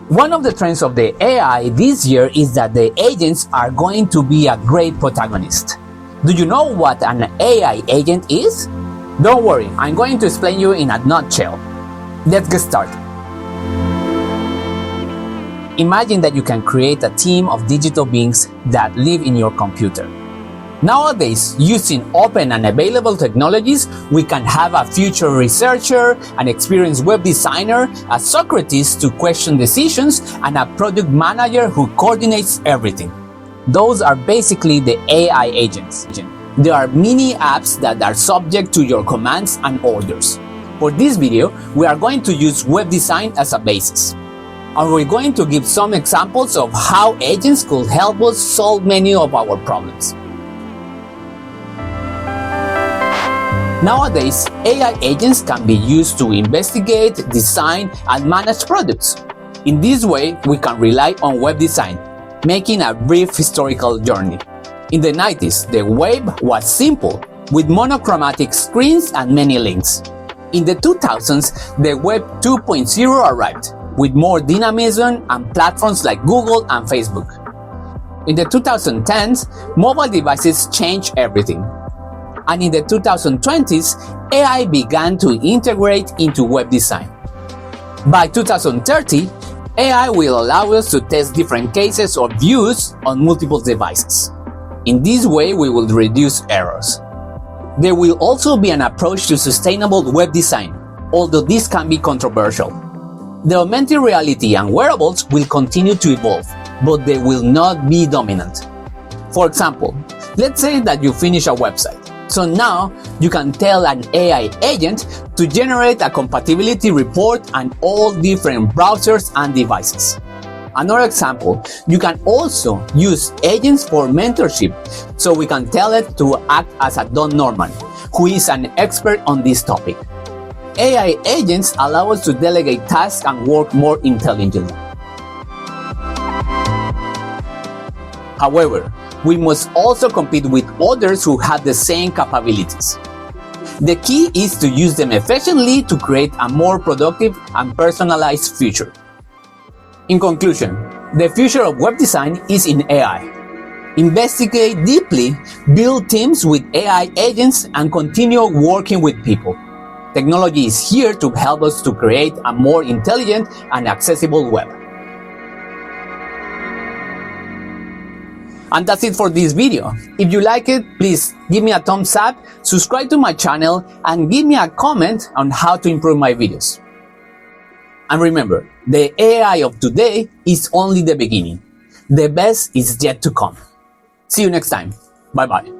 One of the trends of the AI this year is that the agents are going to be a great protagonist. Do you know what an AI agent is? Don't worry, I'm going to explain you in a nutshell. Let's get started. Imagine that you can create a team of digital beings that live in your computer. Nowadays, using open and available technologies, we can have a future researcher, an experienced web designer, a Socrates to question decisions, and a product manager who coordinates everything. Those are basically the AI agents. There are mini apps that are subject to your commands and orders. For this video, we are going to use web design as a basis. And we're going to give some examples of how agents could help us solve many of our problems. Nowadays, AI agents can be used to investigate, design, and manage products. In this way, we can rely on web design, making a brief historical journey. In the 90s, the web was simple, with monochromatic screens and many links. In the 2000s, the Web 2.0 arrived, with more dynamism and platforms like Google and Facebook. In the 2010s, mobile devices changed everything. And in the 2020s, AI began to integrate into web design. By 2030, AI will allow us to test different cases or views on multiple devices. In this way, we will reduce errors. There will also be an approach to sustainable web design, although this can be controversial. The augmented reality and wearables will continue to evolve, but they will not be dominant. For example, let's say that you finish a website. So now you can tell an AI agent to generate a compatibility report on all different browsers and devices. Another example, you can also use agents for mentorship, so we can tell it to act as a Don Norman, who is an expert on this topic. AI agents allow us to delegate tasks and work more intelligently. However, we must also compete with others who have the same capabilities. The key is to use them efficiently to create a more productive and personalized future. In conclusion, the future of web design is in AI. Investigate deeply, build teams with AI agents, and continue working with people. Technology is here to help us to create a more intelligent and accessible web. And that's it for this video. If you like it, please give me a thumbs up, subscribe to my channel, and give me a comment on how to improve my videos. And remember, the AI of today is only the beginning. The best is yet to come. See you next time. Bye-bye.